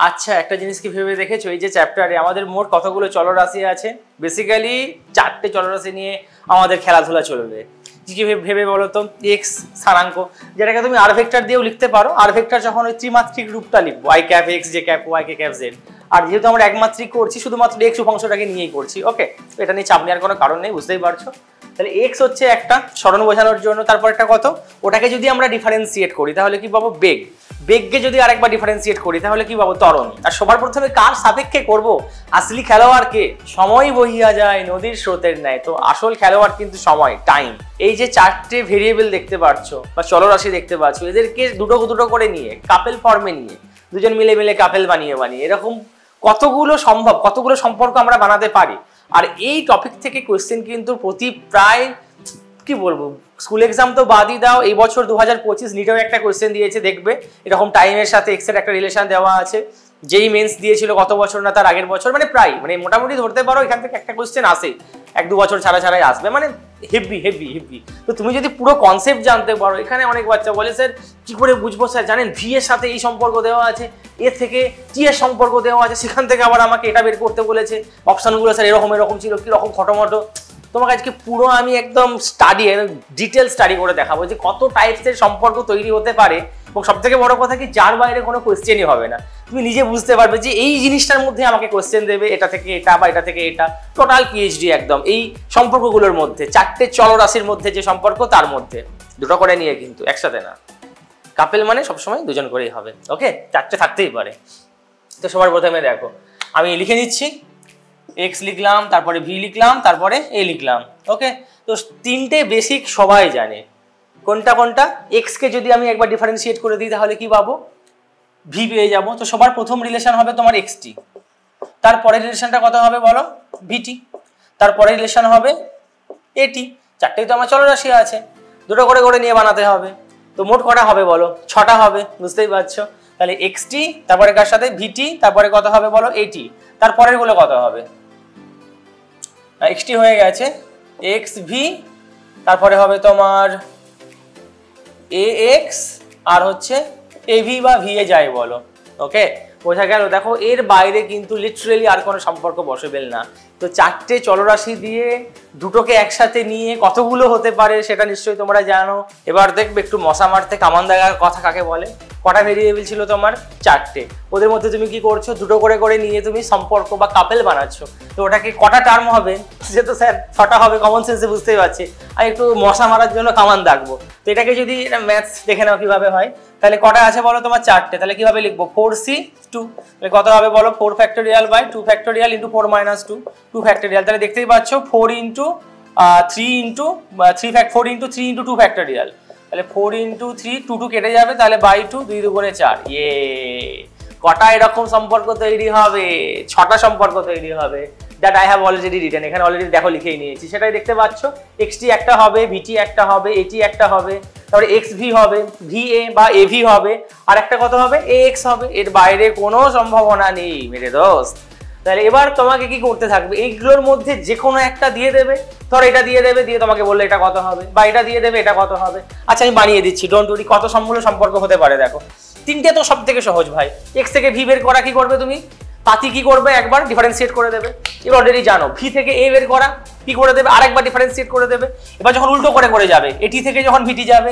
আচ্ছা, একটা জিনিস কি ভেবে দেখেছো, এই যে চ্যাপ্টারে আমাদের মোট কতগুলো চলরাশি আছে? বেসিক্যালি 4টে চলরাশি নিয়ে আমাদের খেলাধুলা চলবে। কি ভেবে বলো তো? এক্স স্থানাঙ্ক, যেটাকে তুমি আর ভেক্টর দিয়েও লিখতে পারো। আর ভেক্টর যখন ওই ত্রিমাত্রিক রূপটা লিখবো, I cap X, J cap Y, K cap Z, আর যেহেতু আমরা একমাত্রিক করছি শুধুমাত্র এক্স উপাংশটাকে নিয়েই করছি, ওকে, এটা নিয়ে চাপ নেওয়ার কোনো কারণ নেই, বুঝতেই পারছো। তাহলে এক্স হচ্ছে একটা সরণ বোঝানোর জন্য, তারপর একটা কত, ওটাকে যদি আমরা ডিফারেন্সিয়েট করি তাহলে কি পাবো? বেগ। বেগকে যদি আরেকবার ডিফারেন্সিয়েট করি তাহলে কি পাবো? ত্বরণ। আর সবার প্রথমে কার সাপেক্ষে করব? আসলি খেলোয়াড়কে। সময় বহিয়া যায় নদীর স্রোতের ন্যায়, তো আসল খেলোয়াড় কিন্তু সময়, টাইম। এই যে 4টে ভেরিয়েবল দেখতে পাচ্ছ বা চলরাশি দেখতে পাচ্ছ, এদেরকে দুটো দুটো করে নিয়ে কাপেল ফর্মে নিয়ে দুজন মিলে মিলে কাপেল বানিয়ে এরকম কতগুলো সম্ভব, কতগুলো সম্পর্ক আমরা বানাতে পারি। আর এই টপিক থেকে কোয়েশ্চেন কিন্তু প্রতি প্রায় কি বলবো, স্কুল এক্সাম তো বাদই দাও, এই বছর 2025 নিটেও একটা কোয়েশ্চেন দিয়েছে, দেখবে এরকম টাইমের সাথে এক্স এর একটা রিলেশন দেওয়া আছে। যেই মেন্স দিয়েছিল কত বছর না তার আগের বছর, মানে প্রায় মানে মোটামুটি ধরতে পারো এখান থেকে একটা কোয়েশ্চেন আসে, 1-2 বছর ছাড়া ছাড়াই আসবে, মানে হেভি হেভি হেভি। তো তুমি যদি পুরো কনসেপ্ট জানতে পারো, এখানে অনেক বাচ্চা বলে স্যার কি করে বুঝবো স্যার, জানেন ভি এর সাথে এই সম্পর্ক দেওয়া আছে, এর থেকে টি এর সম্পর্ক দেওয়া আছে, সেখান থেকে আবার আমাকে এটা বের করতে বলেছে, অপশনগুলো স্যার এরকম এরকম ছিল, কিরকম খটোমটো। তোমাকে আজকে পুরো আমি একদম স্টাডি, ডিটেল স্টাডি করে দেখাবো যে কত টাইপসের সম্পর্ক তৈরি হতে পারে, এবং সব থেকে বড় কথা কি যার বাইরে কোনো কোয়েশ্চেনই হবে না। তুমি নিজে বুঝতে পারবে যে এই জিনিসটার মধ্যে আমাকে কোয়েশ্চেন দেবে, এটা থেকে এটা বা এটা থেকে এটা, টোটাল পিএইচডি একদম এই সম্পর্কগুলোর মধ্যে, 4টে চলরাশির মধ্যে যে সম্পর্ক তার মধ্যে দুটো করে নিয়ে, কিন্তু একসাথে না। কাপেল মানে সবসময় দুজন করেই হবে, ওকে, 4টে থাকতেই পারে। তো সবার প্রথমে দেখো আমি লিখে নিচ্ছি, এক্স লিখলাম, তারপরে ভি লিখলাম, তারপরে এ লিখলাম, ওকে। তো 3টে বেসিক সবাই জানে, কোনটা কোনটা? এক্স কে যদি আমি একবার ডিফারেন্সিয়েট করে দিই তাহলে কি পাবো? ভি পেয়ে যাবো। তো সবার প্রথম রিলেশন হবে তোমার এক্স টি, তারপরের রিলেশনটা কত হবে বলো? ভিটি, তারপরে রিলেশন হবে এটি। 4টেই তো আমার চলরাশি আছে, দুটো করে করে নিয়ে বানাতে হবে। তো মোট কটা হবে বলো? 6টা হবে, বুঝতেই পারছো। তাহলে এক্স টি, তারপরে কার সাথে? ভিটি, তারপরে কত হবে বলো? এটি, তারপরের গুলো কত হবে? এক্স টি হয়ে গেছে, এক্স ভি, তারপরে হবে তোমার এ এক্স, আর হচ্ছে এ ভি বা ভি এ যাই বলো, ওকে, বোঝা গেল। দেখো এর বাইরে কিন্তু লিটারেলি আর কোনো সম্পর্ক পসিবল না। তো 4টে চলরাশি দিয়ে দুটোকে একসাথে নিয়ে কতগুলো হতে পারে সেটা নিশ্চয়ই তোমরা জানো। এবার দেখবে একটু মশা মারতে কামান দেখার কথা কাকে বলে। কটা ভেরিয়েবল ছিল তোমার? 4টে। ওদের মধ্যে তুমি কি করছো? দুটো করে করে নিয়ে তুমি সম্পর্ক বা কাপেল বানাচ্ছ। তো ওটাকে কটা টার্ম হবে? সে তো স্যার 6টা হবে, কমন সেন্সে বুঝতেই পারছি। আর একটু মশা মারার জন্য কামান দাগবো। তো এটাকে যদি ম্যাথস দেখে নাও কিভাবে হয়, তাহলে কটা আছে বলো তোমার? 4টে। তাহলে কিভাবে লিখবো? 4c2, তাহলে কত হবে বলো? 4 factorial by 2 factorial into 4 minus 2, 2 factorial. তাহলে দেখতেই পাচ্ছ 4 into 3 into 4 into 3 into 2 factorial. তাহলে 4 ইন্টু 3, 2 কেটে যাবে, তাহলে বাই 2, 2 দুগুণে 4। ইয়ে, কটা এরকম সম্পর্ক তৈরি হবে? 6টা সম্পর্ক তৈরি হবে, that I have already written. এখানে অলরেডি দেখো লিখেই নিয়েছি, সেটাই দেখতে পাচ্ছ। এক্সটি একটা হবে, ভিটি একটা হবে, এটি একটা হবে, তারপরে এক্স ভি হবে, ভি এ বা এ ভি হবে, আর একটা কত হবে? এ এক্স হবে। এর বাইরে কোনো সম্ভাবনা নেই মেরে দোস্ত। তাহলে এবার তোমাকে কি করতে থাকবে? এইগুলোর মধ্যে যে কোনো একটা দিয়ে দেবে। ধর এটা দিয়ে দেবে, দিয়ে তোমাকে বললে এটা কত হবে, বা এটা দিয়ে দেবে, এটা কত হবে। আচ্ছা আমি বানিয়ে দিচ্ছি, ডোন্ট ওয়ারি। কত সম্পূর্ণ সম্পর্ক হতে পারে দেখো? 3টে তো সব থেকে সহজ ভাই। এক্স থেকে ভি বের করা কি করবে তুমি? পাতি কি করবে? একবার ডিফারেন্সিয়েট করে দেবে। এবার অলরেডি জানো ভি থেকে এ বের করা কি করে দেবে? আরেকবার ডিফারেন্সিয়েট করে দেবে। এবার যখন উল্টো করে করে যাবে, এটি থেকে যখন ভিটি যাবে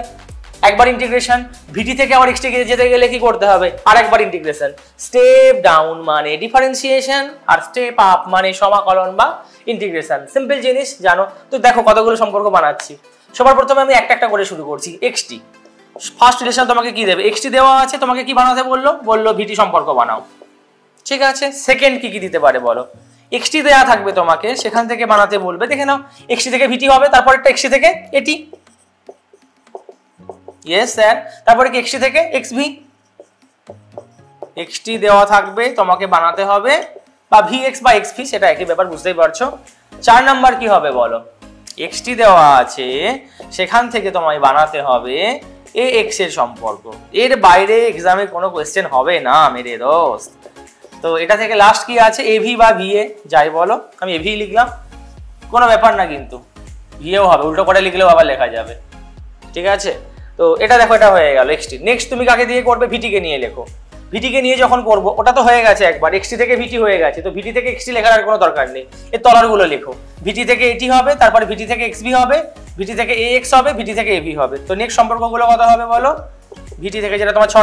একবার ইন্টিগ্রেশন, ভিটি থেকে আবার এক্স থেকে যেতে গেলে কি করতে হবে? আরেকবার ইন্টিগ্রেশন। স্টেপ ডাউন মানে ডিফারেন্সিয়েশন, আর স্টেপ আপ মানে সমাকলন বা ইন্টিগ্রেশন। সিম্পল জিনিস জানো তো। দেখো কতগুলো সম্পর্ক বানাচ্ছি। সবার প্রথমে আমি একটা একটা করে শুরু করছি। এক্সটি ফার্স্ট রিলেশন তোমাকে কি দেবে? এক্সটি দেওয়া আছে, তোমাকে কি বানাতে বললো? বললো ভিটি সম্পর্ক বানাও, ঠিক আছে। সেকেন্ড কি কি দিতে পারে বলো? এক্সটি দেওয়া থাকবে তোমাকে, সেখান থেকে বানাতে বলবে। দেখে নাও, এক্সটি থেকে ভিটি হবে, তারপর একটা এক্সটি থেকে এটি, ইয়েস স্যার। তারপরে কি এক্সটি থেকে এক্স ভি, এক্সটি দেওয়া থাকবে, তোমাকে বানাতে হবে, বা ভি এক্স বা এক্স ভি, সেটা একই ব্যাপার, বুঝতেই পারছো। 4 নাম্বার কি হবে বলো? এক্সটি দেওয়া আছে, সেখান থেকে তোমায় বানাতে হবে এ এক্স এর সম্পর্ক। এর বাইরে এক্সামে কোনো কোয়েশ্চেন হবে না মেরে দোস্ত। তো এটা থেকে লাস্ট কি আছে? এভি বা ভিএ যাই বলো, আমি এভি লিখলাম, কোনো ব্যাপার না, কিন্তু ভিএও হবে, উল্টো করে লিখলেও আবার লেখা যাবে, ঠিক আছে। তো এটা দেখো, এটা হয়ে গেল এক্সটি। নেক্সট তুমি কাকে দিয়ে করবে? ভিটিকে নিয়ে লেখো। ভিটিকে নিয়ে যখন করবো ওটা তো হয়ে গেছে একবার, এক্সটি থেকে ভিটি হয়ে গেছে, তো ভিটি থেকে এক্সটি লেখার আর কোনো দরকার নেই, এর তলারগুলো লেখো। ভিটি থেকে এটি হবে, তারপরে ভিটি থেকে এক্সভি হবে, ভিটি থেকে এ এক্স হবে, ভিটি থেকে এবি হবে। তো নেক্সট সম্পর্কগুলো কত হবে বলো? ভিটি থেকে যেটা তোমার 6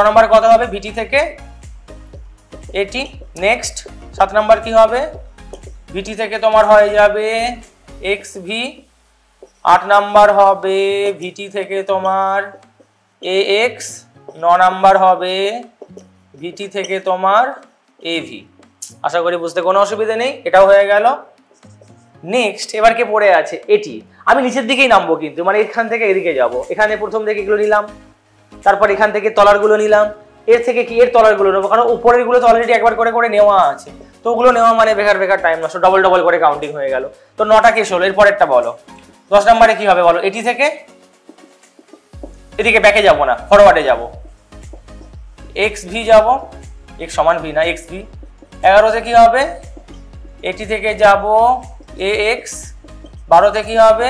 নাম্বার কত হবে? ভিটি থেকে এটি। নেক্সট 7 নাম্বার কি হবে? ভিটি থেকে তোমার হয়ে যাবে এক্স ভি। 8 নাম্বার হবে ভিটি থেকে তোমার এ এক্স। 9 নাম্বার হবে ভিটি থেকে তোমার এভি। আশা করি বুঝতে কোনো অসুবিধা নেই, এটাও হয়ে গেল। নেক্সট এবার কে পড়ে আছে? এটি। আমি নিচের দিকেই নামবো কিন্তু, মানে এখান থেকে এদিকে যাব। এখানে প্রথম থেকে এগুলো নিলাম, তারপর এখান থেকে তলারগুলো নিলাম, এর থেকে কি এর তলারগুলো নেবো, কারণ উপরের গুলো তো অলরেডি একবার করে করে নেওয়া আছে। তো ওগুলো নেওয়া মানে বেকার টাইম নষ্ট, ডবল করে কাউন্টিং হয়ে গেল। তো 9টা কেস হলো, এর পরেরটা বলো। 10 নম্বরে কি হবে বলো? এটি থেকে এদিকে ব্যাকে যাব না, ফরওয়ার্ডে যাব, এক্স ভি যাব, এক্স সমান ভি না এক্স ভি। 11তে কি হবে? এটি থেকে যাব এ এক্স। 12তে কি হবে?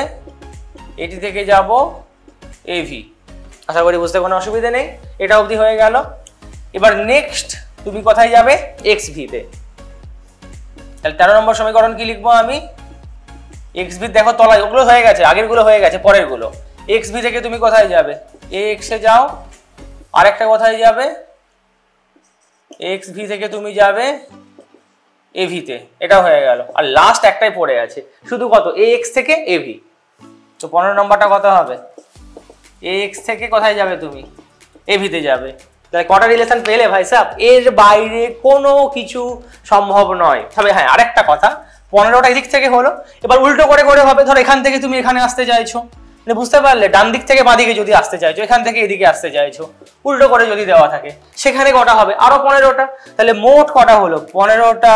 এটি থেকে যাব এ ভি। আশা করি বুঝতে কোনো অসুবিধা নেই, এটা অবধি হয়ে গেল। এবার নেক্সট তুমি কোথায় যাবে? এক্স ভিতে। তাহলে 13 নম্বর সমীকরণ কি লিখবো আমি? এক্স ভি দেখো তলায়, ওগুলো হয়ে গেছে, আগের গুলো হয়ে গেছে, পরের গুলো। এক্স ভি থেকে তুমি কোথায় যাবে? এ এক্সে যাও। আরেকটা কোথায় যাবে? এক্স ভি থেকে তুমি যাবে এ ভিতে। এটা হয়ে গেল। আর লাস্ট একটাই পড়ে আছে শুধু, কত? এ এক্স থেকে এ ভি। তো 15 নম্বরটা কত হবে? এ এক্স থেকে কোথায় যাবে তুমি? এ ভিতে যাবে। তাহলে কটা রিলেশন পেলে ভাই সাহেব? এর বাইরে কোনো কিছু সম্ভব নয়। তবে হ্যাঁ, আরেকটা কথা, 15টা এদিক থেকে হলো, এবার উল্টো করে করে হবে। ধর এখান থেকে তুমি এখানে আসতে চাইছো, মানে বুঝতে পারলে, ডান দিক থেকে বাঁ দিকে যদি আসতে চাইছো, এখান থেকে এদিকে আসতে চাইছো, উল্টো করে যদি দেওয়া থাকে, সেখানে কটা হবে? আরো 15টা। তাহলে মোট কটা হলো? 15টা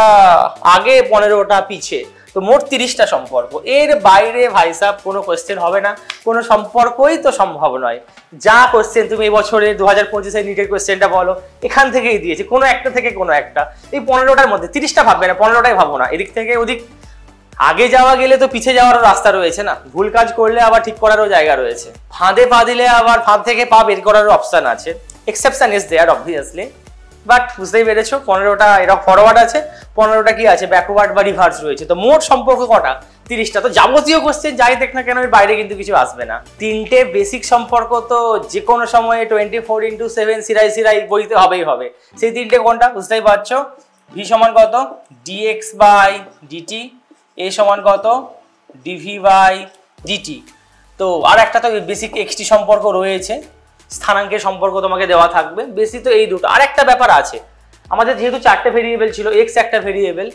আগে, 15টা পিছে, তো মোট 30টা সম্পর্ক। এর বাইরে ভাই সাহেব কোনো কোয়েশ্চেন হবে না, কোনো সম্পর্কই তো সম্ভব নয়। যা কোয়েশ্চেন তুমি এই বছরে 2025-এর নিটের কোয়েশ্চেনটা বলো, এখান থেকেই দিয়েছে, কোনো একটা থেকে কোনো একটা। এই 15টার মধ্যে 30টা ভাববে না, 15টাই ভাবো না। এদিক থেকে ওদিক আগে যাওয়া গেলে তো পিছে যাওয়ারও রাস্তা রয়েছে না, ভুল কাজ করলে আবার ঠিক করারও জায়গা রয়েছে, ফাঁদে পা দিলে আবার ফাঁদ থেকে পা বের করারও অপশন আছে। Exception is there obviously, but বুঝতেই পেরেছো 15টা এরকম ফরওয়ার্ড আছে, 15টা কি আছে? ব্যাকওয়ার্ড বা রিভার্স রয়েছে। তো মোট সম্পর্ক কটা? 30টা। তো যাবতীয় কোশ্চেন যাই দেখ না কেন, এর বাইরে কিন্তু কিছু আসবে না। 3টে বেসিক সম্পর্ক তো যে কোনো সময়ে 24x7 সিরাই বইতে হবেই হবে। সেই 3টে কোনটা? বুঝতেই পারছো। ভি সমান কত? dx by DT. এ সমান কত? Dv by dt. তো আর একটা তো বেসিক এক্সটি সম্পর্ক রয়েছে, স্থানাঙ্কের সম্পর্ক তোমাকে দেওয়া থাকবে। বেশি তো এই দুটো। আর একটা ব্যাপার আছে, আমাদের যেহেতু 4টে ভেরিয়েবল ছিল, এক্স একটা ভেরিয়েবল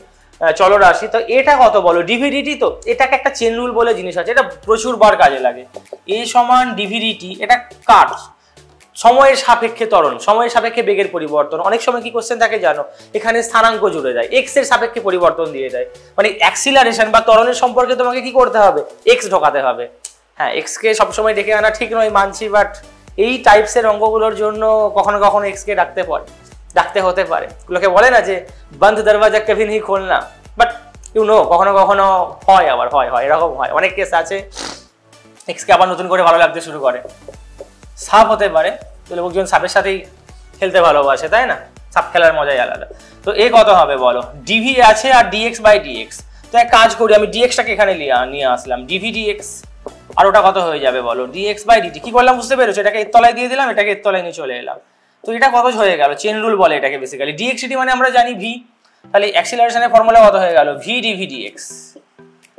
চলরাশি, তো এটা কত বলো? ডিভিডিটি। তো এটাকে একটা চেন রুল বলে জিনিস আছে, এটা প্রচুর বার কাজে লাগে। এ সমান ডিভিডিটি, এটা কার? সময়ের সাপেক্ষে ত্বরণ, সময়ের সাপেক্ষে বেগের পরিবর্তন। অনেক সময় কি কোশ্চেন থাকে জানো? এখানে স্থানাঙ্ক জুড়ে দেয়, এক্স এর সাপেক্ষে পরিবর্তন দিয়ে দেয়, মানে অ্যাক্সিলারেশন বা ত্বরণের সম্পর্কে তোমাকে কি করতে হবে? এক্স ঢোকাতে হবে। হ্যাঁ, এক্স কে সবসময় ডেকে আনা ঠিক নয় মানছি, বাট এই টাইপসের অঙ্কগুলোর জন্য কখনো কখনো এক্স কে ডাকতে হতে পারে। লোকে বলে না যে বন্ধ দরওয়াজা কভি নেই খোলনা, বাট ইউ নো কখনো কখনো হয়, আবার হয় এরকম হয়, অনেক কেস আছে। এক্স কে আবার নতুন করে ভালো লাগতে শুরু করে। সাপ হতে পারে, লোকজন সাপের সাথেই খেলতে ভালোবাসে, তাই না? সাপ খেলার মজাই আলাদা। তো এ কত হবে বলো? ডিভি আছে আর ডিএক্স বাই ডিএক্স। তো এক কাজ করি, আমি ডিএক্সটাকে এখানে নিয়ে আসলাম, ডিভি ডিএক্স। আর ওটা কত হয়ে যাবে বলো? Dx by dt. কি করলাম বুঝতে পেরেছো? এটাকে এর তলায় দিয়ে দিলাম, এটাকে এর তলায় নিয়ে চলে এলাম। তো এটা কত হয়ে গেল? চেন রুল বলে এটাকে বেসিক্যালি। ডিএক্সটি মানে আমরা জানি ভি, তাহলে অ্যাক্সিলারেশনের ফর্মুলা কত হয়ে গেল? V dv dx.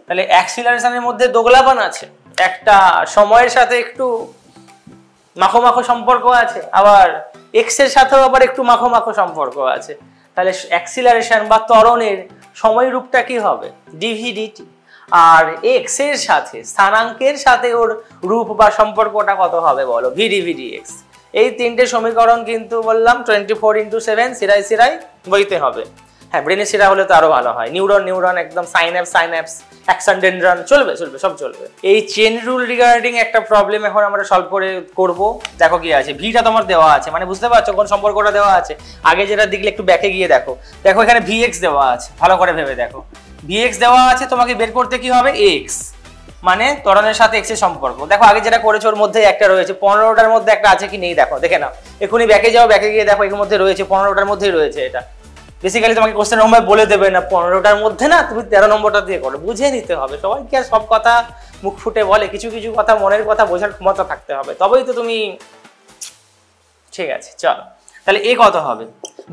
তাহলে অ্যাক্সিলারেশনের মধ্যে দোগলাপন আছে, একটা সময়ের সাথে একটু মাখো সম্পর্ক আছে, আবার এক্স এর সাথেও আবার একটু মাখো সম্পর্ক আছে। তাহলে অ্যাক্সিলারেশন বা ত্বরণের সময় রূপটা কি হবে? DV DT. আর এক্স এর সাথে স্থানাঙ্কের সাথে ওর রূপ বা সম্পর্কটা কত হবে বলো? V dv dx. এই 3টে সমীকরণ কিন্তু বললাম 24x7 সিরাই বইতে হবে। হ্যাঁ, ব্রেনে সেরা হলে তো আরো ভালো হয়। নিউরন একদম সাইন্যাপস অ্যাকশন ডেনড্রন চলবে সব চলবে। এই চেন রুল রিগার্ডিং একটা প্রবলেম এখন আমরা সলভ করব। দেখো কি আছে, ভিটা তোমার দেওয়া আছে, মানে বুঝতে পারছো কোন সম্পর্কটা দেওয়া আছে। আগে যেটা দেখলে একটু ব্যাকে গিয়ে দেখো এখানে ভিএক্স দেওয়া আছে, ভালো করে ভেবে দেখো। ভিএক্স দেওয়া আছে, তোমাকে বের করতে কি হবে? এক্স। মানে ত্বরণের সাথে এক্স এর সম্পর্ক। দেখো আগে যেটা করেছো ওর মধ্যে একটা রয়েছে, 15টার মধ্যে একটা আছে কি নেই দেখো, দেখে নাও এখনই ব্যাকে যাও, ব্যাকে গিয়ে দেখো এর মধ্যে রয়েছে 15টার মধ্যেই রয়েছে। এটা বেসিক্যালি তোমাকে কোশ্চেন নম্বর বলে দেবে না 15টার মধ্যে না, তুমি 13 নম্বরটা দিয়ে করো, বুঝে নিতে হবে। সবাই কি আর সব কথা মুখ ফুটে বলে? কিছু কিছু কথা মনের কথা বোঝার ক্ষমতা থাকতে হবে, তবেই তো তুমি। ঠিক আছে চলো, তাহলে এ কত হবে?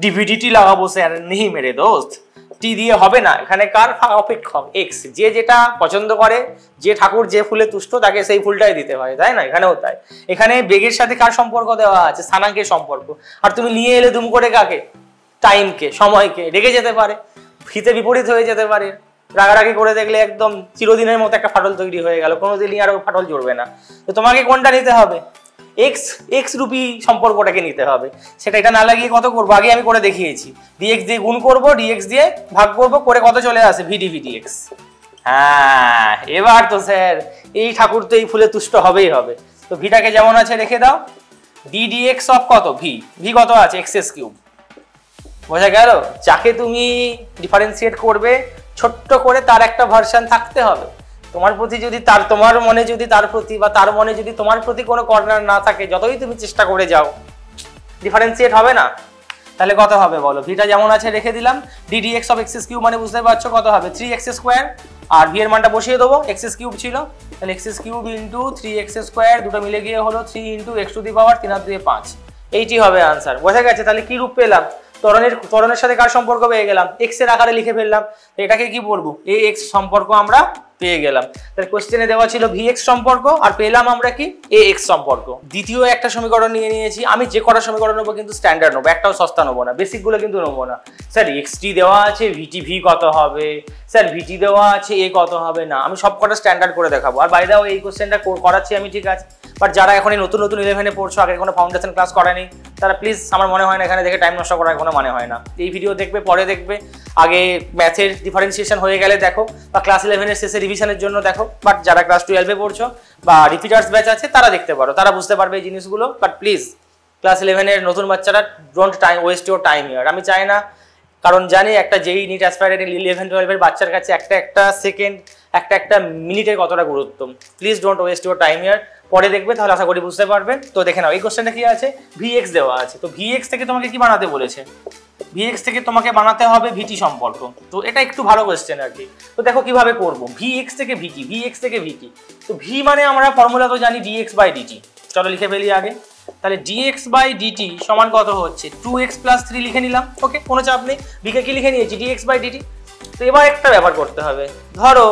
ডিভিডিটি লাগাবো স্যার, নেই মেরে দোস্ত, টি দিয়ে হবে না, এখানে কার অপেক্ষক এক্স, যে যেটা পছন্দ করে, যে ঠাকুর যে ফুলে তুষ্ট তাকে সেই ফুলটাই দিতে হয়, তাই না? এখানেও তাই। এখানে বেগের সাথে কার সম্পর্ক দেওয়া আছে? স্থানাঙ্কের সম্পর্ক। আর তুমি নিয়ে এলে দুম করে কাকে? টাইমকে, সময়কে। রেগে যেতে পারে, হিতে বিপরীত হয়ে যেতে পারে, রাগারাগি করে দেখলে একদম চিরদিনের মতো একটা ফাটল তৈরি হয়ে গেল, কোনোদিনই আর ফাটল জড়বে না। তো তোমাকে কোনটা নিতে হবে? এক্স এক্স রূপী সম্পর্কটাকে নিতে হবে। সেটা এটা না লাগিয়ে কত করবো? আগে আমি করে দেখিয়েছি, ডিএক্স দিয়ে গুণ করবো, ডিএক্স দিয়ে ভাগ করবো, করে কত চলে আসে? V dv dx. হ্যাঁ এবার তো স্যার এই ঠাকুর তো এই ফুলে তুষ্ট হবেই হবে। তো ভিটাকে যেমন আছে রেখে দাও, ডি ডিএক্স অফ কত? ভি। ভি কত আছে? X S cube. বোঝা গেল? যাকে তুমি ডিফারেন্সিয়েট করবে ছোট্ট করে তার একটা ভার্সন থাকতে হবে। তোমার প্রতি যদি তোমার মনে যদি তার প্রতি বা তার মনে যদি তোমার প্রতি কোনো কর্নার না থাকে, যতই তুমি চেষ্টা করে যাও ডিফারেন্সিয়েট হবে না। তাহলে কত হবে বলো? ভিটা যেমন আছে রেখে দিলাম, d dx of x cube মানে বুঝতে পারছো কত হবে? 3x square. আর ভি এর মানটা বসিয়ে দেবো, এক্স কিউব ছিল, তাহলে x cube into 3x square, দুটো মিলে গিয়ে হলো 3 ইন্টু x টু দি পাওয়ার 3 আর 2 5। এইটি হবে আনসার। বোঝা গেছে? তাহলে কি রূপ পেলাম? ত্বরণের সাথে কার সম্পর্ক পেয়ে গেলাম? এক্স এর আকারে লিখে ফেললাম। এটাকে কি বলবো? এ এক্স সম্পর্ক আমরা পেয়ে গেলাম। তাহলে কোশ্চেনে দেওয়া ছিল ভি এক্স সম্পর্ক, আর পেলাম আমরা কি? এ এক্স সম্পর্ক। দ্বিতীয় একটা সমীকরণ নিয়ে নিয়েছি। আমি যে কটা সমীকরণ নেবো কিন্তু স্ট্যান্ডার্ড নেবো, একটাও সস্তা নেবো না, বেসিক গুলো কিন্তু নেবো না। স্যার এক্সটি দেওয়া আছে, ভিটি ভি কত হবে? স্যার ভিটি দেওয়া আছে, এ কত হবে? না, আমি সব কটা স্ট্যান্ডার্ড করে দেখাবো। আর বাইরে এই কোশ্চেনটা করাচ্ছি আমি, ঠিক আছে, বাট যারা এখন নতুন নতুন 11-এ পড়ছো, আগে কোনো ফাউন্ডেশন ক্লাস করেনি, তারা প্লিজ, আমার মনে হয় না এখানে দেখে টাইম নষ্ট করার কোনো মানে হয় না। এই ভিডিও দেখবে, পরে দেখবে, আগে ম্যাথের ডিফারেন্সিয়েশন হয়ে গেলে দেখো, বা ক্লাস 11-এর শেষে রিভিশনের জন্য দেখো। বাট যারা ক্লাস 12-এ পড়ছো বা রিপিটার্স ব্যাচ আছে তারা দেখতে পারো, তারা বুঝতে পারবে এই জিনিসগুলো। বাট প্লিজ ক্লাস 11-এর নতুন বাচ্চারা don't waste your time here. আমি চাই না, কারণ জানি একটা যেই নিট অ্যাসপায়ারেন্ট 11-12-এর বাচ্চার কাছে একটা সেকেন্ড, একটা মিনিটের কতটা গুরুত্ব। Please don't waste your time here. পরে দেখবে, তাহলে আশা করি বুঝতে পারবে। তো দেখে নাও এই কোশ্চেনটা কি আছে? ভিএক্স দেওয়া আছে। তো ভিএক্স থেকে তোমাকে কি বানাতে বলেছে? ভিএক্স থেকে তোমাকে বানাতে হবে ভিটি সম্পর্ক। তো এটা একটু ভালো কোশ্চেন আর কি। তো দেখো কিভাবে করবো। ভিএক্স থেকে ভিটি, ভিএক্স থেকে ভিটি। তো ভি মানে আমরা ফর্মুলা তো জানি ডিএক্স বাই ডিটি। চলো লিখে ফেলি আগে। তাহলে ডিএক্স বাই ডিটি সমান কত হচ্ছে? 2x + 3 লিখে নিলাম। ওকে, কোনো চাপ নেই। ভিকে কি লিখে নিয়েছি? Dx by dt. তো এবার একটা ব্যাপার করতে হবে, ধরো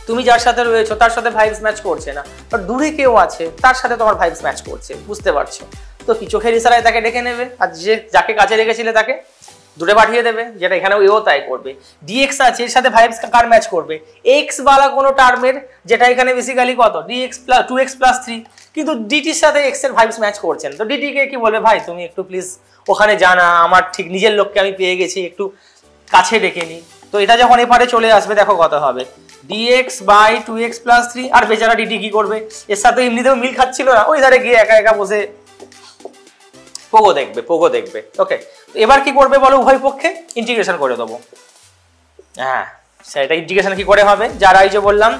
তুমি যার সাথে রয়েছো তার সাথে ভাইবস ম্যাচ করছে না, বাট দূরে কেউ আছে তার সাথে তোমার ভাইবস ম্যাচ করছে, বুঝতে পারছো? তো কি চোখের ইশারায় তাকে ডেকে নেবে, আর যাকে কাছে রেখেছিলে তাকে দূরে পাঠিয়ে দেবে, যেটা এখানেও এও তাই করবে। ডিএক্স আছে, এর সাথে ভাইবস কার ম্যাচ করবে? এক্স বালা কোনো টার্মের, যেটা এখানে বেসিক্যালি কত? Dx plus 2x + 3। কিন্তু ডিটির সাথে এক্স এর ভাইবস ম্যাচ করছেন। তো ডিটিকে কি বলবে? ভাই তুমি একটু প্লিজ ওখানে জানা, আমার ঠিক নিজের লোককে আমি পেয়ে গেছি, একটু কাছে ডেকে নি। তো এটা যখন এপারে চলে আসবে দেখো কত হবে? dx by 2x + 3। আর বেচারা ডিটি কি করবে? এর সাথে এমনিতেও মিল খাচ্ছিল না, ওই ধারে গিয়ে একা একা বসে পোগো দেখবে। ওকে, এবার কি করবে বলো? উভয় পক্ষে ইন্টিগ্রেশন করে দেবো। হ্যাঁ, সেটা ইন্টিগ্রেশন কি করে হবে? যারা এই যে বললাম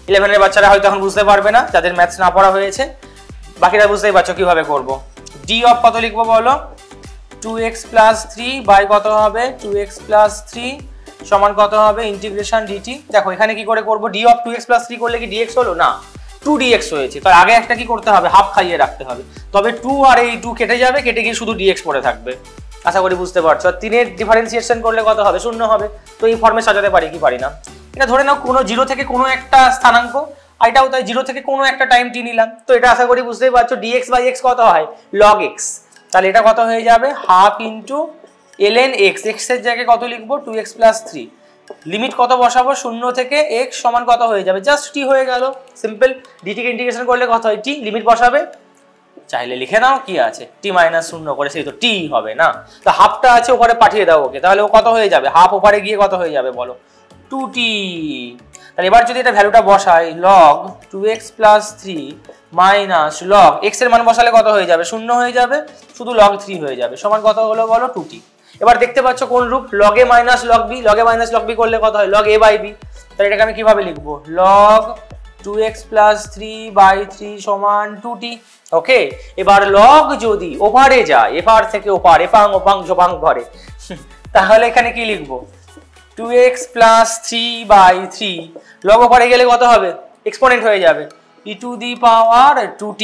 11-এর বাচ্চারা হয়তো এখন বুঝতে পারবে না, যাদের ম্যাথস না পড়া হয়েছে, বাকিরা বুঝতেই পারছো কিভাবে করব। ডি অফ কত লিখবো বলো? 2x + 3 বাই কত হবে? 2x + 3 সমান কত হবে? Integration dt. দেখো এখানে কি করে করব? ডি অফ 2x + 3 করলে কি ডিএক্স হলো না? 2dx হয়েছে। তার আগে একটা কি করতে হবে? হাফ খাইয়ে রাখতে হবে, তবে 2 আর এই 2 কেটে যাবে, কেটে গিয়ে শুধু ডিএক্স পড়ে থাকবে। আশা করি বুঝতে পারছো। আর 3-এর ডিফারেন্সিয়েশন করলে কত হবে? 0 হবে। তো এই ফর্মে সাজাতে পারি কি পারি না? এটা ধরে নাও কোনো 0 থেকে কোনো একটা স্থানাঙ্ক, এটাও তাই 0 থেকে কোনো একটা টাইম টি নিলাম। তো এটা আশা করি বুঝতেই পারছো, dx বাই x কত হয়? log x। তাহলে এটা কত হয়ে যাবে? Half into ln x। x এর জায়গায় কত লিখবো? 2x + 3। লিমিট কত বসাবো? 0 থেকে x সমান কত হয়ে যাবে? জাস্ট t হয়ে গেল। সিম্পল। dt কে ইন্টিগ্রেশন করলে কত হয়? t। লিমিট বসাবে, চাইলে লিখে নাও কি আছে, t - 0 করে, সেই তো t হবে না? তো হাফটা আছে ওপরে পাঠিয়ে দাও ওকে, তাহলে ও কত হয়ে যাবে? হাফ ওপরে গিয়ে কত হয়ে যাবে বলো? 2t। তাহলে এবার যদি এটা ভ্যালুটা বসাই, log 2x + 3 minus log x এর মান বসালে কত হয়ে যাবে? 0 হয়ে যাবে, শুধু log 3 হয়ে যাবে। সমান কত হলো বলো? 2t। এবার দেখতে পাচ্ছ কোন রূপ? log a - log b। log a - log b করলে কত হয়? log a/b। তাহলে এটাকে আমি কিভাবে লিখবো? log 2x + 3/3 = 2t। ওকে, এবার লগ যদি ওভারে যায়, এপার থেকে ওপার, এপাং ওপাং জপাং ঘরে, তাহলে এখানে কি লিখবো? 2x + 3/3 লগ ওপারে গেলে কত হবে? এক্সপোনেন্ট হয়ে যাবে, e⁻²t।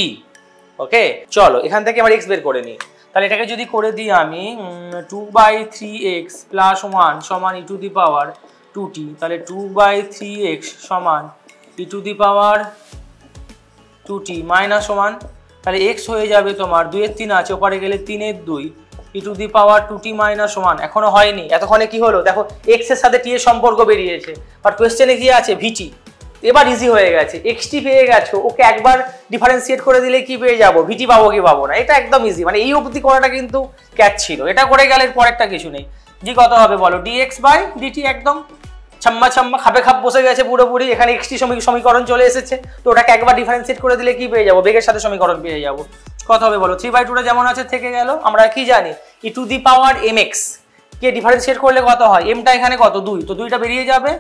ওকে, চলো এখান থেকে আবার x বের করে নিই। তাহলে এটাকে যদি করে দিই আমি 2/3x + 1 = e⁻²t, তাহলে 2/3x = e⁻²t মাইনাস 1, তাহলে x হয়ে যাবে তোমার 2 এর 3 আছে, ওপারে গেলে 3 এর 2 e⁻²t - 1। এখনো হয়নি, এতক্ষণে কি হলো দেখো, x এর সাথে t এর সম্পর্ক বেরিয়েছে, বাট কোশ্চেনে কি আছে? vt। এবার ইজি হয়ে গেছে, xt পেয়ে গেছো, ওকে একবার ডিফারেন্সিয়েট করে দিলে কি পেয়ে যাবো? vt পাবো কি পাবো না? এটা একদম ইজি, মানে এই অবধি করাটা কিন্তু ক্যাচ ছিল, এটা করে গেলে পরেরটা কিছু নেই। জি কত হবে বলো? dx/dt একদম ছাম্মা ছাম্মা খাপে খাপ বসে গেছে পুরোপুরি, এখানে xt সমীকরণ চলে এসেছে, তো ওটাকে একবার ডিফারেন্সিয়েট করে দিলে কি পেয়ে যাবো? বেগের সাথে সমীকরণ পেয়ে যাবো। কত হবে বলো? 3/2টা যেমন আছে থেকে গেল, আমরা কি জানি e⁻mx কে ডিফারেন্সিয়েট করলে কত হয়? mটা এখানে কত? 2, তো 2টা বেরিয়ে যাবে,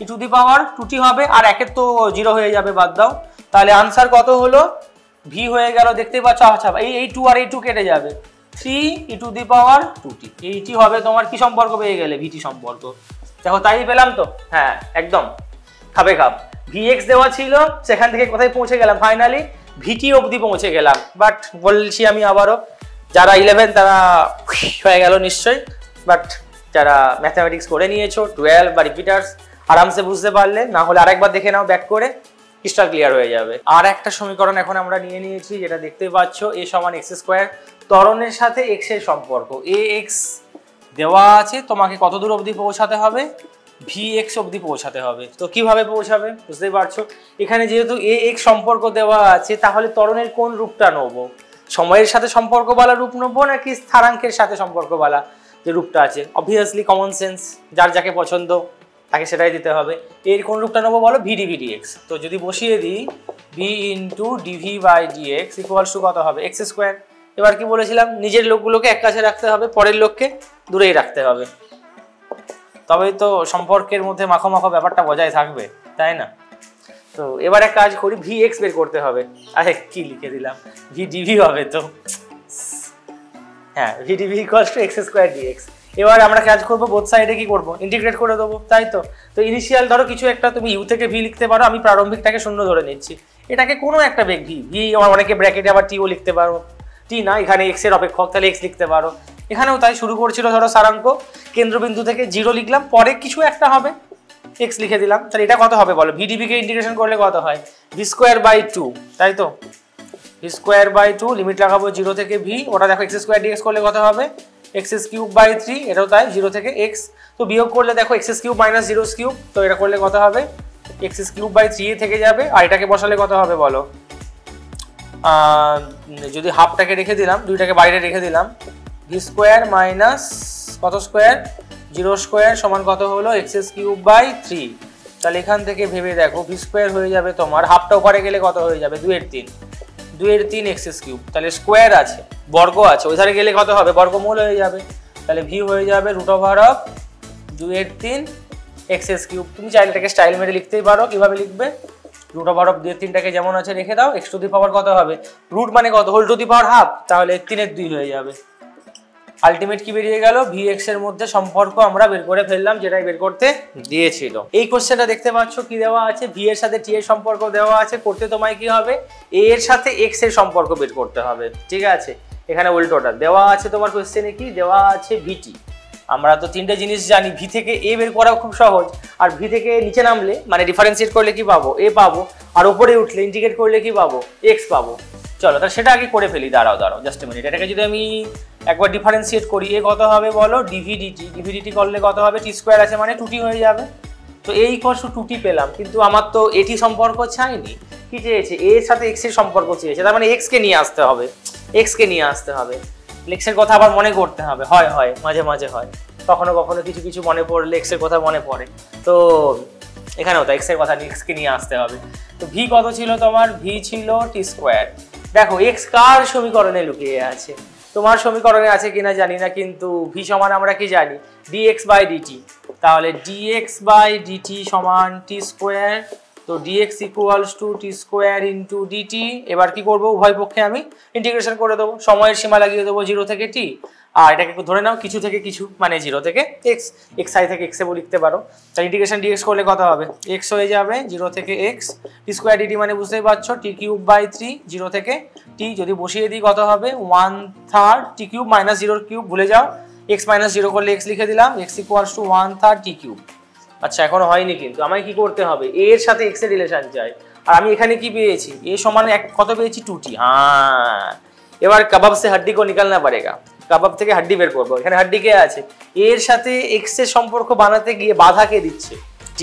e⁻2t হবে, আর একের তো 0 হয়ে যাবে, বাদ দাও। তাহলে আনসার কত হলো? v হয়ে গেল, দেখতে পাচ্ছ। আচ্ছা, এই 2 আর এই 2 কেটে যাবে, 3e⁻2t। এইটি হবে তোমার কি সম্পর্ক পেয়ে গেলে? vt সম্পর্ক। দেখো তাই পেলাম তো? হ্যাঁ, একদম খাবে খাপ। vx দেওয়া ছিল, সেখান থেকে কোথায় পৌঁছে গেলাম? ফাইনালি vt অবধি পৌঁছে গেলাম। বাট বলছি আমি আবারও, যারা 11 তারা হয়ে গেল নিশ্চয়ই, বাট যারা ম্যাথমেটিক্স করে নিয়েছো 12 বা রিপিটার্স, আরামসে বুঝতে পারলে, না হলে আরেকবার দেখে নাও ব্যাক করে, ক্রিস্টাল ক্লিয়ার হয়ে যাবে। আর একটা সমীকরণ এখন আমরা নিয়ে নিয়েছি, যেটা দেখতে পাচ্ছ a = x²। ত্বরণের সাথে x এর সম্পর্ক, ax দেওয়া আছে, তোমাকে কত দূর অবধি পৌঁছাতে হবে? vx অবধি পৌঁছাতে হবে। তো কিভাবে পৌঁছাবে বুঝতেই পারছো, এখানে যেহেতু ax সম্পর্ক দেওয়া আছে, তাহলে ত্বরণের কোন রূপটা নেবো? সময়ের সাথে সম্পর্কবালা রূপ নেবো নাকি স্থানাঙ্কের সাথে সম্পর্কবালা যে রূপটা আছে? অবভিয়াসলি কমন সেন্স, যার যাকে পছন্দ তাকে সেটাই দিতে হবে। এর কোন রূপটা নেবো বলো? v dv/dx। তো যদি বসিয়ে দিই v × dv/dx = কত হবে? x²। এবার কি বলেছিলাম? নিজের লোকগুলোকে এক কাছে রাখতে হবে, পরের লোককে দূরেই রাখতে হবে, তবেই তো সম্পর্কের মধ্যে মাখো মাখো ব্যাপারটা বজায় থাকবে, তাই না? তো এবার এক কাজ করি, vx বের করতে হবে। আরে কি লিখে দিলাম, v dv হবে তো, হ্যাঁ, v dv = x²dx। এবার আমরা কাজ করব, বোথ সাইডে কি করব? ইন্টিগ্রেট করে দেবো, তাই তো। তো ইনিশিয়াল ধরো কিছু একটা, তুমি u থেকে v লিখতে পারো, আমি প্রারম্ভিকটাকে 0 ধরে নিচ্ছি, এটাকে কোনো একটা বেগ v আমার, অনেকে ব্র্যাকেটে আবার টিও লিখতে পারো, টি না, এখানে x এর অপেক্ষক, তাহলে x লিখতে পারো। এখানেও তাই, শুরু করছিল ধরো সারাঙ্ক, কেন্দ্রবিন্দু থেকে 0 লিখলাম, পরে কিছু একটা হবে, x লিখে দিলাম। তাহলে এটা কত হবে বলো? v dv কে ইন্টিগ্রেশন করলে কত হয়? v²/2, তাই তো, v²/2 লিমিট লাগাবো 0 থেকে v, ওটা দেখো x²dx করলে কত হবে? x³/3, এটাও তাই, 0 থেকে x, তো বিয়োগ করলে দেখো x³ - 0³ তো এটা করলে কত হবে? x³/3 থেকে যাবে, আর এটাকে বসালে কত হবে বলো? যদি হাফটাকে রেখে দিলাম, দুইটাকে বাইরে রেখে দিলাম, v² মাইনাস কত স্কোয়ার? 0² সমান কত হলো? x³/3। তাহলে এখান থেকে ভেবে দেখো, v² হয়ে যাবে তোমার, হাফটা ওপারে গেলে কত হয়ে যাবে? 2 এর 3, 2 এর 3 x³, তাহলে স্কোয়ার আছে, বর্গ আছে, ওই ধারে গেলে কত হবে? বর্গমূল হয়ে যাবে, তাহলে v হয়ে যাবে √2 এর 3 x³ তুমি চাইলে এটাকে স্টাইল মেরে লিখতেই পারো, কিভাবে লিখবে? √2 এর 3টাকে যেমন আছে রেখে দাও, x⁻ কত হবে? রুট মানে কত? ½ তাহলে 3 এর 2 হয়ে যাবে। আলটিমেট কি বেরিয়ে গেল? vx এর মধ্যে সম্পর্ক আমরা বের করে ফেললাম, যেটাই বের করতে দিয়েছিল। এই কোশ্চেনটা দেখতে পাচ্ছ কি দেওয়া আছে? v এর সাথে t এর সম্পর্ক দেওয়া আছে, করতে তোমায় কি হবে? a এর সাথে x এর সম্পর্ক বের করতে হবে, ঠিক আছে? এখানে উল্টোটা দেওয়া আছে, তোমার কোশ্চেনে কি দেওয়া আছে? vt। আমরা তো তিনটে জিনিস জানি, v থেকে a বের করা খুব সহজ, আর v থেকে নিচে নামলে মানে ডিফারেন্সিয়েট করলে কি পাবো? a পাবো, আর উপরে উঠলে ইন্টিগ্রেট করলে কি পাবো? x পাবো। চলো তাহলে সেটা আগে করে ফেলি, দাঁড়াও জাস্ট মিনিট। এটাকে যদি আমি একবার ডিফারেন্সিয়েট করি, এ কত হবে বলো? dv/dt করলে কত হবে? t² আছে মানে 2t হয়ে যাবে। তো a = 2t পেলাম, কিন্তু আমার তো এটি সম্পর্ক চাইনি, কি চেয়েছে? a এর সাথে x এর সম্পর্ক চেয়েছে, তার মানে x কে নিয়ে আসতে হবে, x কে নিয়ে আসতে হবে। x এর কথা আবার মনে করতে হবে, হয় মাঝে মাঝে হয়, কখনো কখনো কিছু মনে পড়লে x এর কথা মনে পড়ে। তো এখানেও তো x এর কথা, x কে নিয়ে আসতে হবে। তো v কত ছিল তোমার? v ছিল t²। দেখো x কার সমীকরণে লুকিয়ে আছে? তোমার সমীকরণে আছে কিনা জানি না, কিন্তু v সমান আমরা কি জানি? dx/dt। তাহলে dx/dt সমান t² তো dx equals to t square into dt. এবার কি করবো, উভয় পক্ষে আমি ইন্টিগ্রেশন করে দেবো, সময়ের সীমা লাগিয়ে দেবো 0 থেকে t, আর এটাকে ধরে নাও কিছু থেকে কিছু, মানে 0 থেকে x, xi থেকে x এ লিখতে পারো। তাহলে ইন্টিগ্রেশন dx করলে কত হবে, x হয়ে যাবে 0 থেকে x, টি স্কোয়ার ডিটি মানে বুঝতেই পারছো টি কিউব বাই 3, 0 থেকে t, যদি বসিয়ে দিই কত হবে 1/3 টি কিউব মাইনাস 0 কিউব, ভুলে যাও x মাইনাস 0 করলে x লিখে দিলাম, x equals to 1/3 T cube. আচ্ছা এখনো হয়নি, কিন্তু আমায় কি করতে হবে, a এর সাথে x এর রিলেশন চাই, আর আমি এখানে কি পেয়েছি, a সমান কত পেয়েছি 2t। হ্যাঁ, এবার কাবাব সে হাড্ডি কো নিকালনা পড়েগা, কাবাব থেকে হাড্ডি বের করবো, এখানে হাড্ডি কে আছে, এর সাথে x এর সম্পর্ক বানাতে গিয়ে বাধা কে দিচ্ছে, t,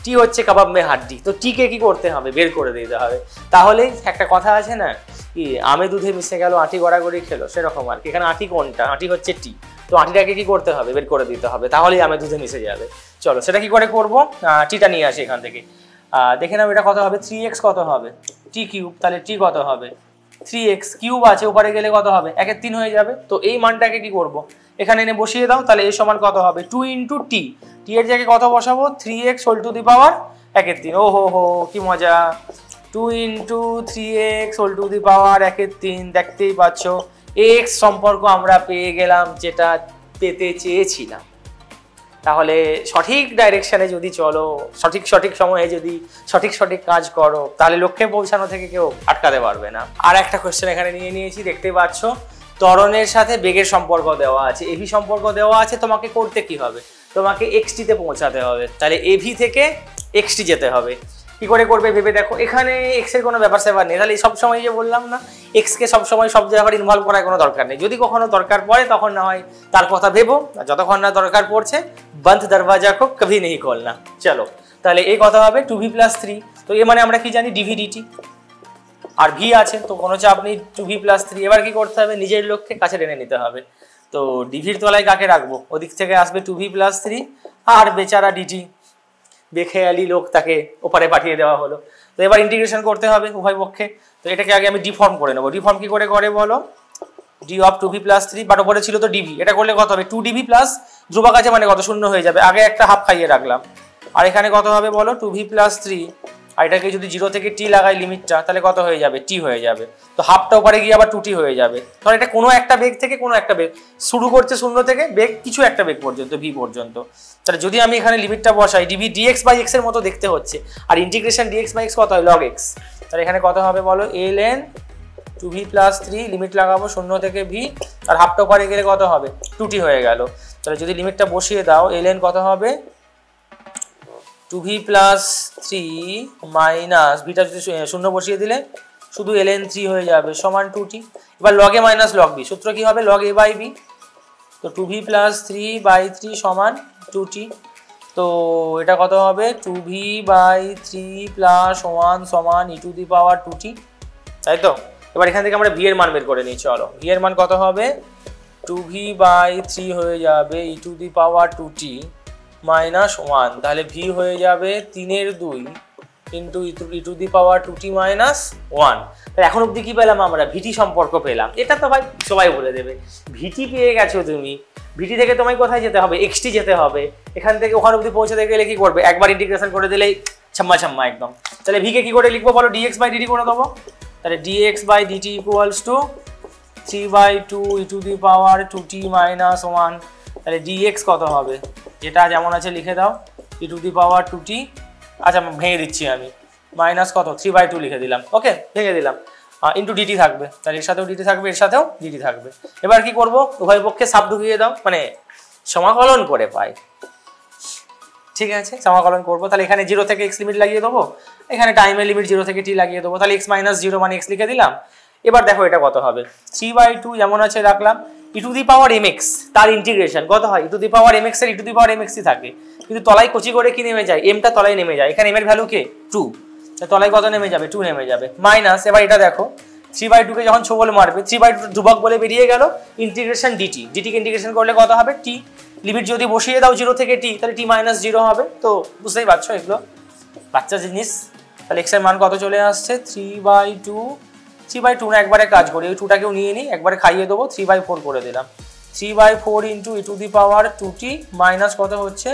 t হচ্ছে কাবাব মে হাড্ডি, তো t কে কি করতে হবে, বের করে দিতে হবে। তাহলে একটা কথা আছে না, কি আমে দুধে মিশে গেল আঁটি গড়াগড়ি খেলো, সেরকম আর কি, এখানে আঁটি কোনটা, আঁটি হচ্ছে t, তো আঁটিটাকে কি করতে হবে, বের করে দিতে হবে, তাহলেই আমে দুধে মিশে যাবে। চলো সেটা কি করে করবো, টিটা নিয়ে আসি এখান থেকে, দেখে নাও এটা কত হবে, 3x কত হবে, টি কিউব, তাহলে টি কত হবে 3x কিউব আছে, উপরে গেলে কত হবে 1/3 হয়ে যাবে। তো এই মানটাকে কি করব, এখানে এনে বসিয়ে দাও, তাহলে এ সমান কত হবে 2 ইন্টু টি, টি এর জায়গায় কত বসাবো 3x whole to the power 1/3, ও হো হো কি মজা, 2 into 3x whole to the power 1/3, দেখতেই পাচ্ছ x সম্পর্ক আমরা পেয়ে গেলাম যেটা পেতে চেয়েছিলাম। তাহলে সঠিক ডাইরেকশনে যদি চলো, সঠিক সময়ে যদি সঠিক কাজ করো, তাহলে লক্ষ্যে পৌঁছানো থেকে কেউ আটকাতে পারবে না। আর একটা কোশ্চেন এখানে নিয়ে নিয়েছি, দেখতে পাচ্ছ ত্বরণের সাথে বেগের সম্পর্ক দেওয়া আছে, এভি সম্পর্ক দেওয়া আছে, তোমাকে করতে কি হবে, তোমাকে এক্সটি তে পৌঁছাতে হবে, তাহলে এভি থেকে এক্সটি যেতে হবে। কি করে করবে ভেবে দেখো, এখানে এক্স এর কোনো ব্যাপার স্যাপার নেই, তাহলে সবসময় যে বললাম না এক্স কে সবসময় সব জায়গায় ইনভলভ করার কোনো দরকার নেই, যদি কখনো দরকার পড়ে তখন না হয় তার কথা ভেবো, যতক্ষণ না দরকার পড়ছে বন্ধ দরওয়াজা কো কভি নেই খোলনা। চলো তাহলে এই কথা হবে 2v+3, তো এ মানে আমরা কি জানি ডিভিডিটি, আর ভি আছে তো কোনো চাপ নেই 2v+3। এবার কি করতে হবে, নিজের লক্ষ্যে কাছে টেনে নিতে হবে, তো ডিভির তলায় কাকে রাখবো, ওদিক থেকে আসবে 2v+3, আর বেচারা ডিটি বেখেয়ালি লোক, তাকে ওপারে পাঠিয়ে দেওয়া হলো। তো এবার ইন্টিগ্রেশন করতে হবে উভয় পক্ষে, তো এটাকে আগে আমি ডিফর্ম করে নেবো, ডিফর্ম কি করে করে বলো, ডি অফ 2v+3, বাট ওপরে ছিল তো ডিভি, এটা করলে কত হবে 2dv প্লাস ধ্রুবক আছে মানে কত শূন্য হয়ে যাবে, আগে একটা হাফ খাইয়ে রাখলাম, আর এখানে কত হবে বলো 2v+3, আর এটাকে যদি 0 থেকে t লাগাই লিমিটটা, তাহলে কত হয়ে যাবে t হয়ে যাবে, তো হাফটা ওপরে গিয়ে আবার 2t হয়ে যাবে। ধর এটা কোনো একটা বেগ থেকে কোনো একটা বেগ শুরু করছে, 0 থেকে বেগ কিছু একটা বেগ পর্যন্ত v পর্যন্ত, তাহলে যদি আমি এখানে লিমিটটা বসাই dv dx বাই x এর মতো দেখতে হচ্ছে, আর ইন্টিগ্রেশন dx বাই x কত হয় log x, তাহলে এখানে কত হবে বলো ln 2v+3, লিমিট লাগাবো 0 থেকে v, আর হাফটা ওপরে গেলে কত হবে 2t হয়ে গেল। তাহলে যদি লিমিটটা বসিয়ে দাও ln কত হবে 2v+3 মাইনাস ভিটা, যদি 0 বসিয়ে দিলে শুধু ln 3 হয়ে যাবে সমান 2t। এবার log a minus log b, সূত্র কি হবে log a বাই b, তো 2v+3/3 সমান 2t, তো এটা কত হবে 2v/3 + 1 সমান e⁻²t, তাই তো। এবার এখান থেকে আমরা v এর মান বের করে নিই, চলো v এর মান কত হবে 2v/3 হয়ে যাবে e⁻²t মাইনাস 1, তাহলে v হয়ে যাবে 3/2 ইন্টু e⁻²t মাইনাস 1। তাহলে এখন অবধি কি পেলাম আমরা, ভিটি সম্পর্ক পেলাম, এটা তো ভাই সবাই বলে দেবে, ভিটি পেয়ে গেছো তুমি, ভিটি থেকে তোমায় কোথায় যেতে হবে এক্সটি যেতে হবে, এখান থেকে ওখানে অবধি পৌঁছাতে গেলে কি করবে, একবার ইন্টিগ্রেশন করে দিলেই ছাম্মা একদম। তাহলে ভি কে কি করে লিখবো বলো, dx/dt করে দেবো, তাহলে dx/dt equals to 3/2 e⁻²t minus 1, তাহলে dx কত হবে, যেটা যেমন আছে লিখে দাও e⁻²t, আচ্ছা ভেঙে দিচ্ছি আমি, মাইনাস কত 3/2 লিখে দিলাম, ওকে ভেঙে দিলাম, ইন্টু ডিটি থাকবে, তাহলে এর সাথেও ডিটি থাকবে, এর সাথেও ডিটি থাকবে। এবার কি করব, উভয় পক্ষে সাব ঢুকিয়ে দাও, মানে সমাকলন করে পাই, ঠিক আছে সমাকলন করবো, তাহলে এখানে 0 থেকে x লিমিট লাগিয়ে দেবো, এখানে টাইমের লিমিট 0 থেকে t লাগিয়ে দেবো, তাহলে x - 0 মানে x লিখে দিলাম। এবার দেখো এটা কত হবে 3/2 যেমন আছে রাখলাম, e⁻mx তার ইন্টিগ্রেশন কত হয়, e⁻mx এর e⁻mx থাকে, কিন্তু তলায় কচি করে কি নেমে যায়, m টা তলায় নেমে যায়, এখানে m এর ভ্যালু কে 2, তলায় কত নেমে যাবে 2 নেমে যাবে, মাইনাস এবার এটা দেখো 3/2 কে যখন ছোবল মারবে 3/2 ধ্রুবক বলে বেরিয়ে গেল, ইন্টিগ্রেশন dt, dt কে ইন্টিগ্রেশন করলে কত হবে t, লিমিট যদি বসিয়ে দাও 0 থেকে t, তাহলে t - 0 হবে, তো বুঝতেই পারছো এগুলো বাচ্চা জিনিস। তাহলে x এর মান কত চলে আসছে 3/2 না, একবারে কাজ করি ওই 2টাকেও নিয়ে নিই, একবারে খাইয়ে দেবো 3/4 করে দিলাম, 3/4 ইন্টু e⁻²t মাইনাস কত হচ্ছে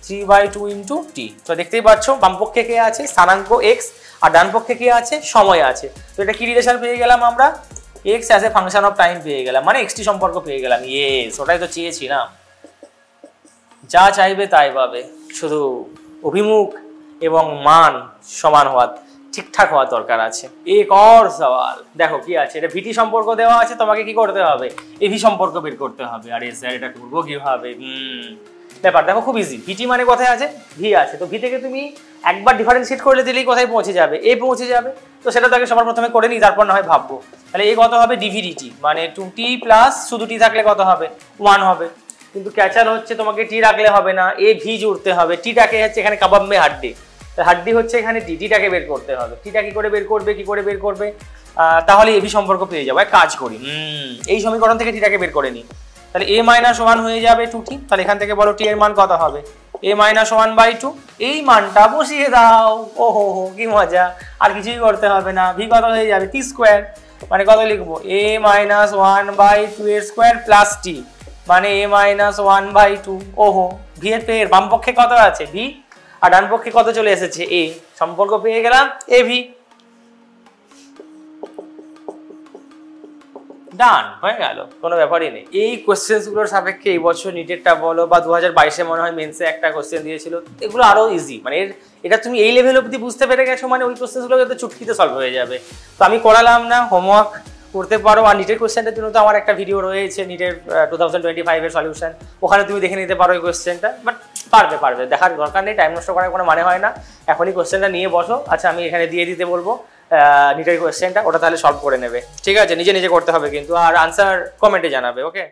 3/2 ইন্টু টি। তো দেখতেই পাচ্ছ বাম পক্ষে কে আছে, স্থানাঙ্ক এক্স, আর ডান পক্ষে কে আছে, সময় আছে। তো এটা কি রিলেশন পেয়ে গেলাম আমরা, x as a function of time পেয়ে গেলাম, মানে এক্সটি সম্পর্ক পেয়ে গেলাম। ইয়েস, ওটাই তো চেয়েছিলাম। যা চাইবে তাই পাবে, শুধু অভিমুখ এবং মান সমান হওয়া, ঠিকঠাক হওয়া দরকার আছে। এক और সওয়াল, দেখো কি আছে, এটা ভিটি সম্পর্ক দেওয়া আছে, তোমাকে কি করতে হবে, এভি সম্পর্ক বের করতে হবে। আরে স্যার এটা করবো কিভাবে? ব্যাপার দেখো খুব ইজি। ভিটি মানে কোথায় আছে, ভি আছে, তো ভি থেকে তুমি একবার ডিফারেন্সিয়েট করলে দিলেই কোথায় পৌঁছে যাবে, এ পৌঁছে যাবে। তো সেটা তাকে সবার প্রথমে করে নিই, তারপর না হয় ভাববো। তাহলে এ কত হবে, ডিভিডিটি, মানে 2t প্লাস শুধু টি থাকলে কত হবে, 1 হবে। কিন্তু ক্যাচাল হচ্ছে তোমাকে টি রাখলে হবে না, এ ভি জুড়তে হবে। টিটাকে হচ্ছে এখানে কাবাব মে হাড্ডি, হাড্ডি হচ্ছে এখানে টি, টিটাকে বের করতে হবে। টিটা কি করে বের করবে, কি করে বের করবে, তাহলে এবি সম্পর্ক পেয়ে যাবো। এক কাজ করি, এই সমীকরণ থেকে টিটাকে বের করে নিই। তাহলে a - 1 হয়ে যাবে 2t। তাহলে এখান থেকে বলো টি এর মান কত হবে, a - 1/2। এই মানটা বসিয়ে দাও, ওহো হো কি মজা, আর কিছুই করতে হবে না। ভি কত হয়ে যাবে, টি স্কোয়ার, মানে কত লিখবো, a - 1/2 এর স্কোয়ার প্লাস টি, মানে a - 1/2। ওহো, ভি এর পেয়ে বাম পক্ষে কত আছে, ভি, আর ডান পক্ষে কত চলে এসেছে, এ, সম্পর্ক পেয়ে গেলাম এ ভি। ডান হয়ে গেল, কোনো ব্যাপারই নেই। এই কোশ্চেনগুলোর সাপেক্ষে এই বছর নিটেরটা বলো বা 2022-এ মনে হয় মেন্সে একটা কোশ্চেন দিয়েছিল, এগুলো আরো ইজি। মানে এটা তুমি এই লেভেল অবধি বুঝতে পেরে গেছো, মানে ওই কোশ্চেনগুলো যাতে চুটকিতে সলভ হয়ে যাবে। তো আমি করালাম না, হোমওয়ার্ক করতে পারো। আর নিটের কোশ্চেনটার জন্য তো আমার একটা ভিডিও রয়েছে, নিটের 2025-এর সলিউশন, ওখানে তুমি দেখে নিতে পারো এই কোশ্চেনটা। বাট পারবে, দেখার দরকার নেই, টাইম নষ্ট করার কোনো মানে হয় না। এখনই কোশ্চেনটা নিয়ে বসো। আচ্ছা, আমি এখানে দিয়ে দিতে বলবো নিটের কোশ্চেনটা, ওটা তাহলে সলভ করে নেবে। ঠিক আছে, নিজে নিজে করতে হবে কিন্তু, আর আনসার কমেন্টে জানাবে। ওকে।